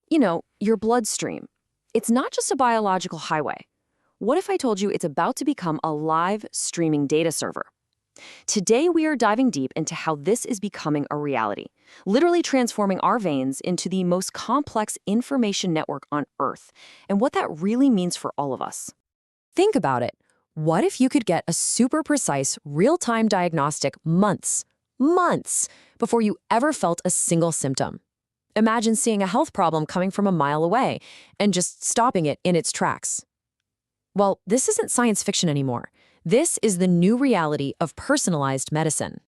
Your bloodstream. It's not just a biological highway. What if I told you it's about to become a live streaming data server? Today, we are diving deep into how this is becoming a reality, literally transforming our veins into the most complex information network on Earth, and what that really means for all of us. Think about it. What if you could get a super precise, real-time diagnostic months before you ever felt a single symptom? Imagine seeing a health problem coming from a mile away and just stopping it in its tracks. Well, this isn't science fiction anymore. This is the new reality of personalized medicine.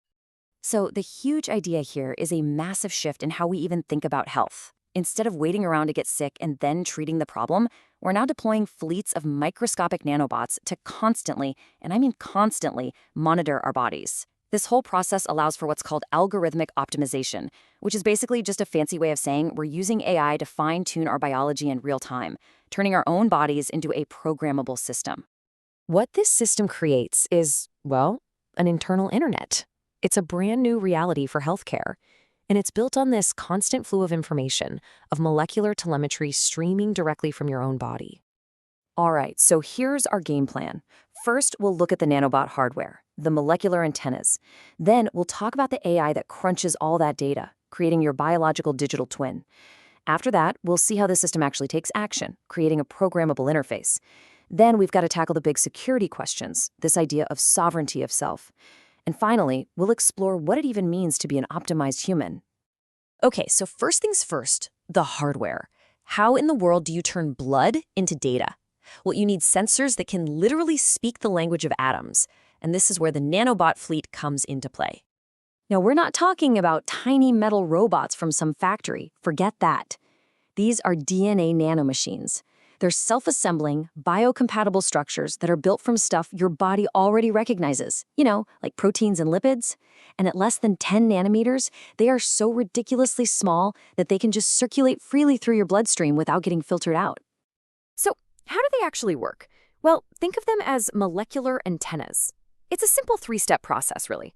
So, the huge idea here is a massive shift in how we even think about health. Instead of waiting around to get sick and then treating the problem, we're now deploying fleets of microscopic nanobots to constantly, and I mean constantly, monitor our bodies. This whole process allows for what's called algorithmic optimization, which is basically just a fancy way of saying we're using AI to fine-tune our biology in real time, turning our own bodies into a programmable system. What this system creates is, well, an internal internet. It's a brand new reality for healthcare, and it's built on this constant flow of information, of molecular telemetry streaming directly from your own body. All right, so here's our game plan. First, we'll look at the nanobot hardware, the molecular antennas. Then we'll talk about the AI that crunches all that data, creating your biological digital twin. After that, we'll see how the system actually takes action, creating a programmable interface. Then we've got to tackle the big security questions, this idea of sovereignty of self. And finally, we'll explore what it even means to be an optimized human. Okay, so first things first, the hardware. How in the world do you turn blood into data? Well, you need sensors that can literally speak the language of atoms, and this is where the nanobot fleet comes into play. Now, we're not talking about tiny metal robots from some factory. Forget that. These are DNA nanomachines. They're self-assembling, biocompatible structures that are built from stuff your body already recognizes, like proteins and lipids. And at less than 10 nanometers, they are so ridiculously small that they can just circulate freely through your bloodstream without getting filtered out. So, how do they actually work? Well, think of them as molecular antennas. It's a simple three-step process, really.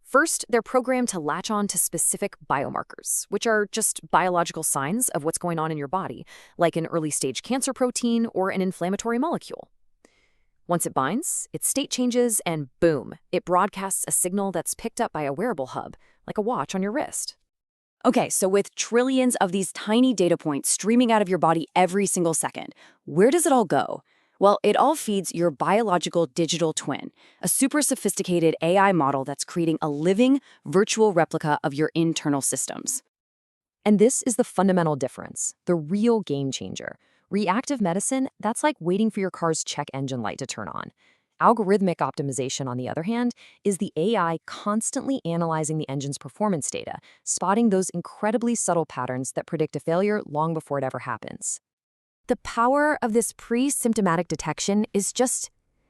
First, they're programmed to latch on to specific biomarkers, which are just biological signs of what's going on in your body, like an early-stage cancer protein or an inflammatory molecule. Once it binds, its state changes, and boom, it broadcasts a signal that's picked up by a wearable hub, like a watch on your wrist. Okay, so with trillions of these tiny data points streaming out of your body every single second, where does it all go? Well, it all feeds your biological digital twin, a super sophisticated AI model that's creating a living, virtual replica of your internal systems. And this is the fundamental difference, the real game changer. Reactive medicine, that's like waiting for your car's check engine light to turn on. Algorithmic optimization, on the other hand, is the AI constantly analyzing the engine's performance data, spotting those incredibly subtle patterns that predict a failure long before it ever happens. The power of this pre-symptomatic detection is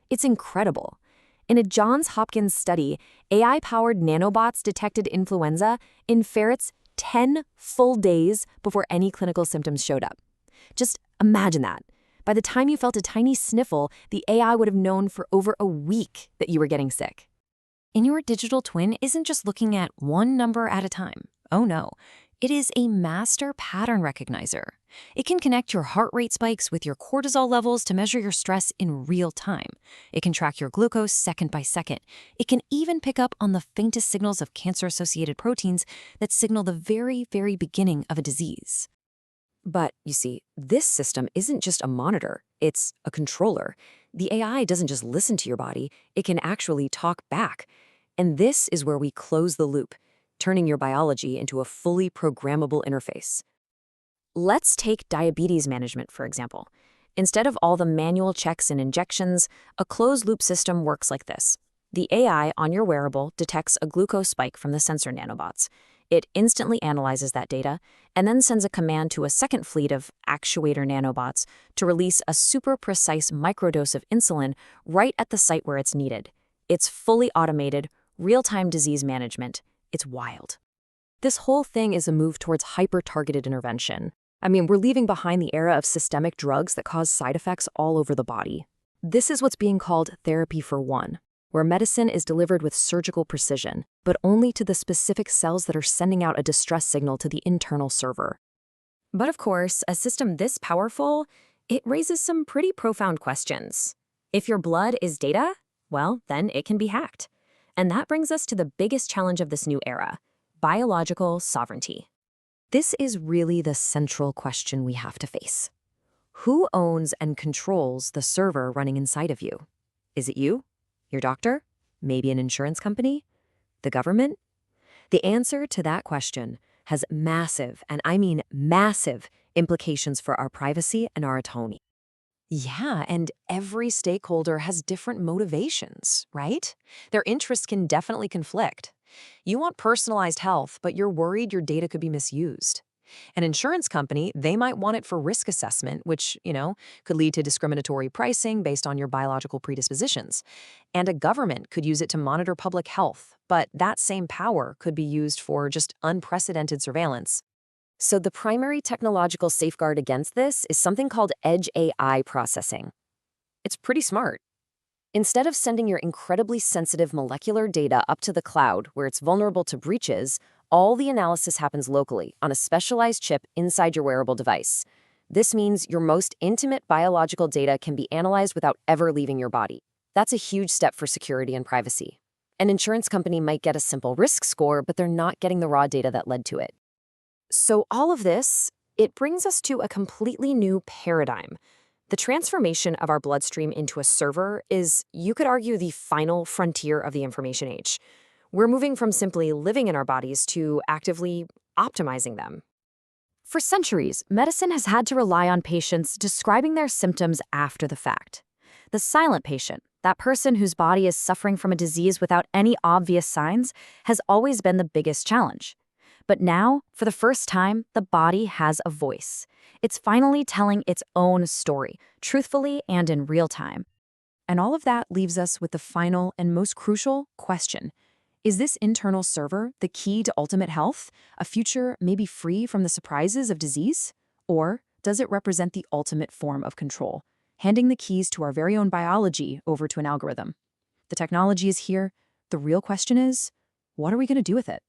it's incredible. In a Johns Hopkins study, AI-powered nanobots detected influenza in ferrets 10 full days before any clinical symptoms showed up. Just imagine that. By the time you felt a tiny sniffle, the AI would have known for over a week that you were getting sick. And your digital twin isn't just looking at one number at a time. Oh no. It is a master pattern recognizer. It can connect your heart rate spikes with your cortisol levels to measure your stress in real time. It can track your glucose second by second. It can even pick up on the faintest signals of cancer-associated proteins that signal the very, very beginning of a disease. But, you see, this system isn't just a monitor, it's a controller. The AI doesn't just listen to your body, it can actually talk back. And this is where we close the loop, turning your biology into a fully programmable interface. Let's take diabetes management, for example. Instead of all the manual checks and injections, a closed-loop system works like this. The AI on your wearable detects a glucose spike from the sensor nanobots. It instantly analyzes that data and then sends a command to a second fleet of actuator nanobots to release a super precise microdose of insulin right at the site where it's needed. It's fully automated, real-time disease management. It's wild. This whole thing is a move towards hyper-targeted intervention. I mean, we're leaving behind the era of systemic drugs that cause side effects all over the body. This is what's being called therapy for one, where medicine is delivered with surgical precision, but only to the specific cells that are sending out a distress signal to the internal server. But of course, a system this powerful, it raises some pretty profound questions. If your blood is data, well, then it can be hacked. And that brings us to the biggest challenge of this new era: biological sovereignty. This is really the central question we have to face. Who owns and controls the server running inside of you? Is it you? Your doctor? Maybe an insurance company? The government? The answer to that question has massive, and I mean massive, implications for our privacy and our autonomy. Yeah, and every stakeholder has different motivations, right? Their interests can definitely conflict. You want personalized health, but you're worried your data could be misused. An insurance company, they might want it for risk assessment, which, could lead to discriminatory pricing based on your biological predispositions. And a government could use it to monitor public health, but that same power could be used for just unprecedented surveillance. So the primary technological safeguard against this is something called edge AI processing. It's pretty smart. Instead of sending your incredibly sensitive molecular data up to the cloud where it's vulnerable to breaches, all the analysis happens locally on a specialized chip inside your wearable device. This means your most intimate biological data can be analyzed without ever leaving your body. That's a huge step for security and privacy. An insurance company might get a simple risk score, but they're not getting the raw data that led to it. So all of this, it brings us to a completely new paradigm. The transformation of our bloodstream into a server is, you could argue, the final frontier of the information age. We're moving from simply living in our bodies to actively optimizing them. For centuries, medicine has had to rely on patients describing their symptoms after the fact. The silent patient, that person whose body is suffering from a disease without any obvious signs, has always been the biggest challenge. But now, for the first time, the body has a voice. It's finally telling its own story, truthfully and in real time. And all of that leaves us with the final and most crucial question. Is this internal server the key to ultimate health, a future maybe free from the surprises of disease? Or does it represent the ultimate form of control, handing the keys to our very own biology over to an algorithm? The technology is here. The real question is, what are we going to do with it?